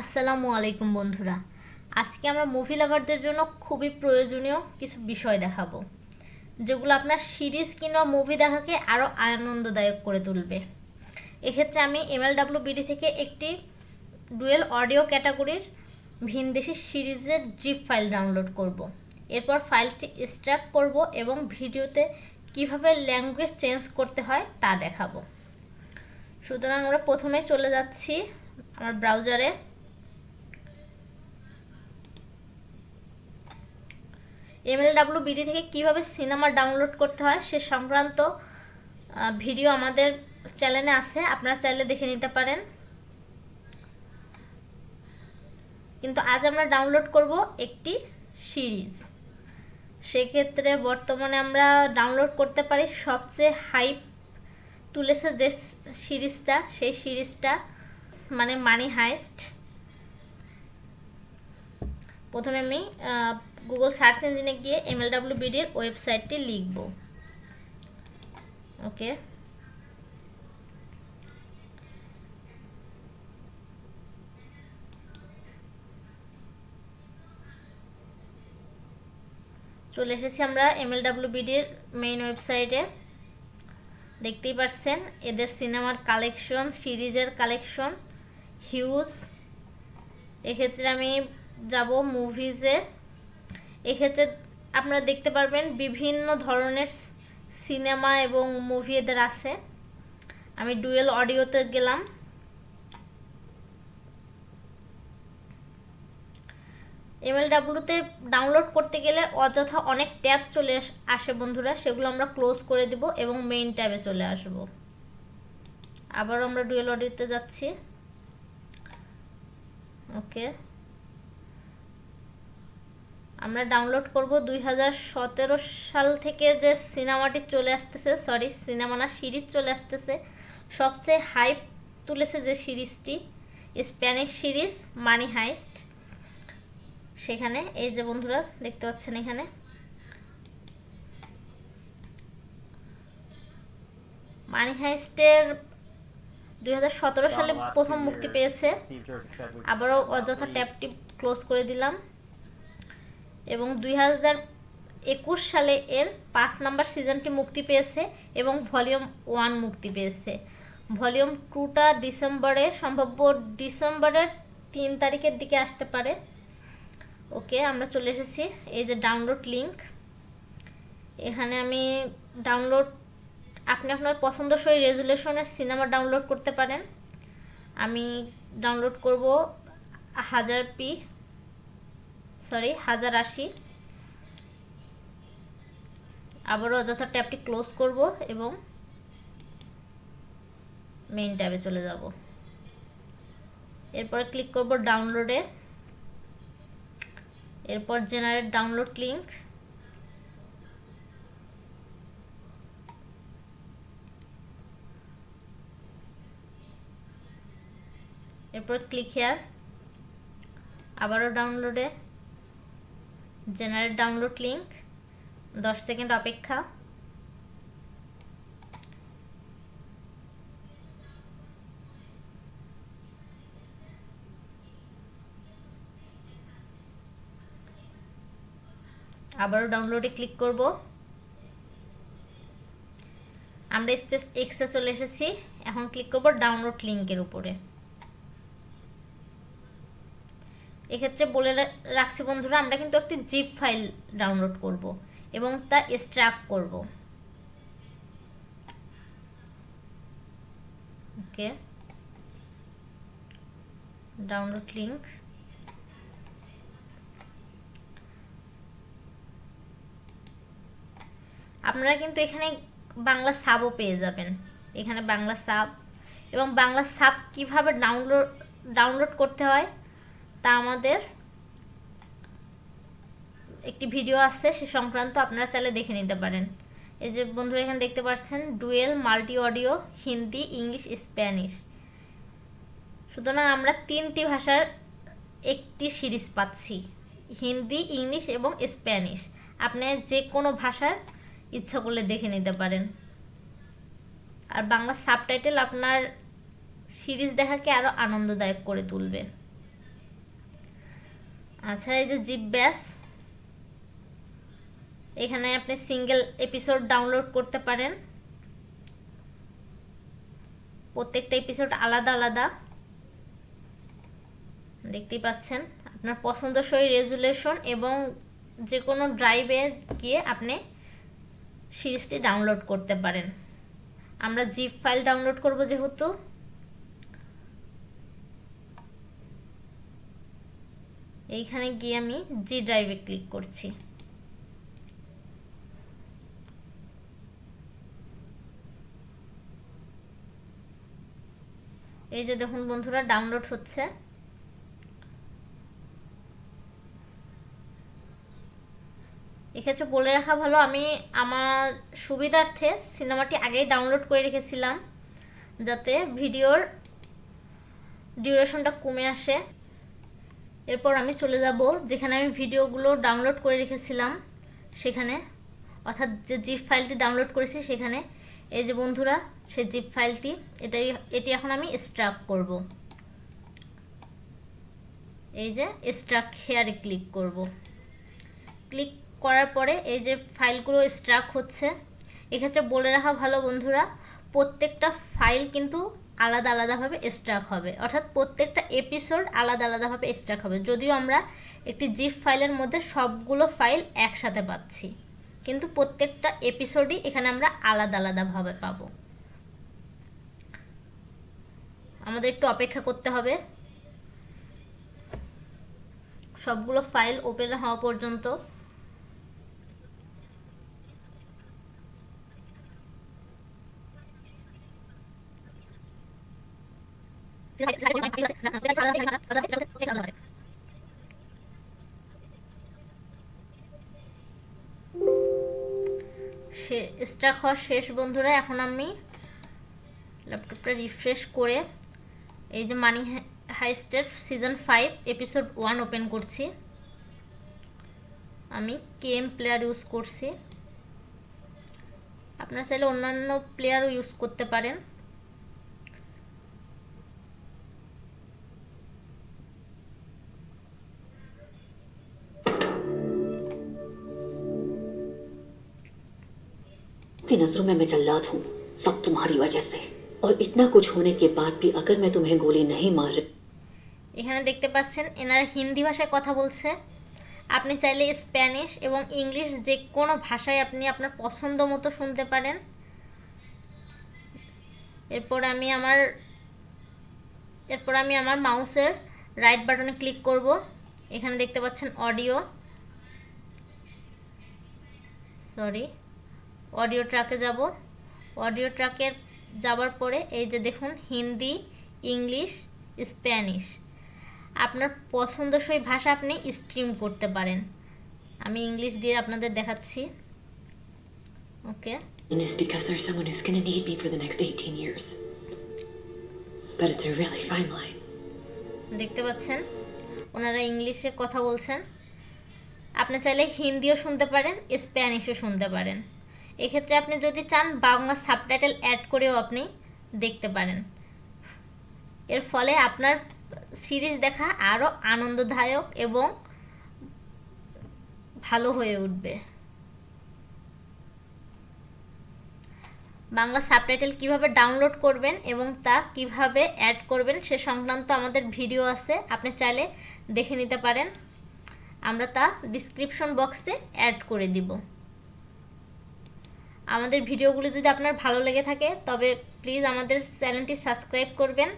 আসসালামু আলাইকুম বন্ধুরা। আজকে আমরা মুভি লাভারদের জন্য খুবই প্রয়োজনীয় কিছু বিষয় দেখাবো, যেগুলো আপনার সিরিজ কিংবা মুভি দেখাকে আরও আনন্দদায়ক করে তুলবে। এক্ষেত্রে আমি MLWBD থেকে একটি ডুয়েল অডিও ক্যাটাগরির ভিনদেশি সিরিজের জিপ ফাইল ডাউনলোড করব। এরপর ফাইলটি এক্সট্রাক্ট করব এবং ভিডিওতে কিভাবে ল্যাঙ্গুয়েজ চেঞ্জ করতে হয় তা দেখাবো। সুতরাং আমরা প্রথমে চলে যাচ্ছি আমার ব্রাউজারে। MLWBD থেকে কিভাবে সিনেমা ডাউনলোড করতে হয় সে সংক্রান্ত ভিডিও আমাদের চ্যানেলে আছে, আপনারা চাইলে দেখে নিতে পারেন। কিন্তু আজ আমরা ডাউনলোড করব একটি সিরিজ। সেক্ষেত্রে বর্তমানে আমরা ডাউনলোড করতে পারি সবচেয়ে হাইপ তুলেছে যে সিরিজটা, সেই সিরিজটা মানে মানি হাইস্ট। প্রথমে আমি গুগল সার্চ ইঞ্জিনে গিয়ে MLWBD এর ওয়েবসাইটটি লিখব। ওকে, চলে এসেছি আমরা MLWBD এর মেইন ওয়েবসাইটে। দেখতেই পাচ্ছেন এদের সিনেমার কালেকশন, সিরিজের কালেকশন হিউজ। এক্ষেত্রে আমি যাব মুভিজে। এক্ষেত্রে আপনারা দেখতে পারবেন বিভিন্ন ধরনের সিনেমা এবং মুভি এদের আছে। আমি ডুয়েল অডিওতে গেলাম। MLWতে ডাউনলোড করতে গেলে অযথা অনেক ট্যাব চলে আসে বন্ধুরা, সেগুলো আমরা ক্লোজ করে দিব এবং মেইন ট্যাবে চলে আসব। আবার আমরা ডুয়েল অডিওতে যাচ্ছি। ওকে, আমরা ডাউনলোড করব 2017 সাল থেকে যে সিনেমাটি চলে আসতেছে, সরি সিনেমা না, সিরিজ চলে আসতেছে। সবচেয়ে হাইপ তুলেছে যে সিরিজটি, স্প্যানিশ সিরিজ মানি হাইস্ট। সেখানে এই যে বন্ধুরা দেখতে পাচ্ছেন, এখানে মানি হাইস্টের 2017 সালে প্রথম মুক্তি পেয়েছে। আবারও অযথা ট্যাবটি ক্লোজ করে দিলাম এবং 2021 সালে এর 5 নাম্বার সিজনটি মুক্তি পেয়েছে এবং ভলিউম 1 মুক্তি পেয়েছে। ভলিউম 2টা ডিসেম্বরে, সম্ভাব্য ডিসেম্বরের 3 তারিখের দিকে আসতে পারে। ওকে, আমরা চলে এসেছি এই যে ডাউনলোড লিংক। এখানে আমি ডাউনলোড, আপনি আপনার পছন্দসই রেজুলেশনের সিনেমা ডাউনলোড করতে পারেন। আমি ডাউনলোড করব 1080। আবারও অযথা ট্যাবটি ক্লোজ করব এবং মেইন ট্যাবে চলে যাব। এরপরে ক্লিক করব ডাউনলোডে। এরপর জেনারেট ডাউনলোড লিংক। এরপর ক্লিক হিয়ার। আবারও ডাউনলোডে, জেনারেট ডাউনলোড লিংক। 10 সেকেন্ড অপেক্ষা। আবারও ডাউনলোডে ক্লিক করব। আমরা স্পেস এক্সে চলে এসেছি। এখন ক্লিক করব ডাউনলোড লিংকের উপরে। এক্ষেত্রে বলে রাখছি বন্ধুরা, আমরা কিন্তু একটি জিপ ফাইল ডাউনলোড করব এবং তা এক্সট্রাক্ট করব। ওকে, ডাউনলোড লিংক। আপনারা কিন্তু এখানে বাংলা সাবও পেয়ে যাবেন। এখানে বাংলা সাব এবং বাংলা সাব কিভাবে ডাউনলোড করতে হয় তা আমাদের একটি ভিডিও আছে, সে সংক্রান্ত আপনারা চাইলে দেখে নিতে পারেন। এই যে বন্ধুরা এখানে দেখতে পাচ্ছেন dual multi audio Hindi, English, Spanish. সুতরাং আমরা 3টি ভাষার একটি সিরিজ পাচ্ছি, হিন্দি, ইংলিশ এবং স্প্যানিশ। আপনি যে কোনো ভাষার ইচ্ছা করলে দেখে নিতে পারেন। আর বাংলা সাবটাইটেল আপনার সিরিজ দেখাকে আরও আনন্দদায়ক করে তুলবে। আচ্ছা, এই যে জিপ ব্যাস, এখানে আপনি সিঙ্গেল এপিসোড ডাউনলোড করতে পারেন। প্রত্যেকটা এপিসোড আলাদা আলাদা, দেখতেই পাচ্ছেন। আপনার পছন্দসই রেজুলেশন এবং যে কোনো ড্রাইভে গিয়ে আপনি সিরিজটি ডাউনলোড করতে পারেন। আমরা জিপ ফাইল ডাউনলোড করব যেহেতু, এইখানে গিয়ে আমি জি ড্রাইভে ক্লিক করছি। এই যে দেখুন বন্ধুরা, ডাউনলোড হচ্ছে। এক্ষেত্রে বলে রাখা ভালো, আমি আমার সুবিধার্থে সিনেমাটি আগেই ডাউনলোড করে রেখেছিলাম যাতে ভিডিওর ডিউরেশনটা কমে আসে। এরপর আমি চলে যাব যেখানে আমি ভিডিওগুলো ডাউনলোড করে রেখেছিলাম সেখানে, অর্থাৎ যে জিপ ফাইলটি ডাউনলোড করেছি সেখানে। এই যে বন্ধুরা, সেই জিপ ফাইলটি, এটি এখন আমি এক্সট্রাক্ট করব। এই যে এক্সট্রাক্ট হেয়ারে ক্লিক করব। ক্লিক করার পরে এই যে ফাইলগুলো এক্সট্রাক্ট হচ্ছে। এক্ষেত্রে বলে রাখা ভালো বন্ধুরা, প্রত্যেকটা ফাইল কিন্তু আলাদা আলাদাভাবে এক্সট্রাক্ট হবে, অর্থাৎ প্রত্যেকটা এপিসোড আলাদা আলাদাভাবে এক্সট্রাক্ট হবে। যদিও আমরা একটি জিপ ফাইলের মধ্যে সবগুলো ফাইল একসাথে পাচ্ছি, কিন্তু প্রত্যেকটা এপিসোডই এখানে আমরা আলাদা আলাদাভাবে পাবো। আমাদের একটু অপেক্ষা করতে হবে সবগুলো ফাইল ওপেন হওয়া পর্যন্ত। স্টাক হওয়া শেষ বন্ধুরা। এখন আমি ল্যাপটপটা রিফ্রেশ করে এই যে মানি হাইস্টের সিজন 5 এপিসোড 1 ওপেন করছি। আমি কেএম প্লেয়ার ইউজ করছি, আপনারা চাইলে অন্যান্য প্লেয়ারও ইউজ করতে পারেন। की नजरों में मैं जल्लाद हूँ, सब तुम्हारी वजह से, और इतना कुछ होने के बाद भी अगर मैं तुम्हें गोली नहीं मार रही। এখানে দেখতে পাচ্ছেন এনারা হিন্দি ভাষায় কথা বলছে। আপনি চাইলে স্প্যানিশ এবং ইংলিশ যে কোনো ভাষায় আপনি আপনার পছন্দ মতো শুনতে পারেন। এরপর আমি আমার মাউসের রাইট বাটনে ক্লিক করব। এখানে দেখতে পাচ্ছেন অডিও ট্র্যাকে যাব। অডিও ট্র্যাকে যাওয়ার পরে এই যে দেখুন হিন্দি, ইংলিশ, স্প্যানিশ, আপনার পছন্দসই ভাষা আপনি স্ট্রিম করতে পারেন। আমি ইংলিশ দিয়ে আপনাদের দেখাচ্ছি। ওকে, And it's because there's someone who's going to need me for the next 18 years. But it's a really fine line. দেখতে পাচ্ছেন ওনারা ইংলিশে কথা বলছেন। আপনি চাইলে হিন্দিও শুনতে পারেন, স্প্যানিশও শুনতে পারেন। এক্ষেত্রে আপনি যদি চান বাংলা সাবটাইটেল অ্যাড করেও আপনি দেখতে পারেন। এর ফলে আপনার সিরিজ দেখা আরও আনন্দদায়ক এবং ভালো হয়ে উঠবে। বাংলা সাবটাইটেল কিভাবে ডাউনলোড করবেন এবং তা কিভাবে অ্যাড করবেন সে সংক্রান্ত আমাদের ভিডিও আছে, আপনি চাইলে দেখে নিতে পারেন। আমরা তা ডিসক্রিপশন বক্সে অ্যাড করে দিব। আমাদের ভিডিওগুলো যদি আপনার ভালো লেগে থাকে তবে প্লিজ আমাদের চ্যানেলটি সাবস্ক্রাইব করবেন।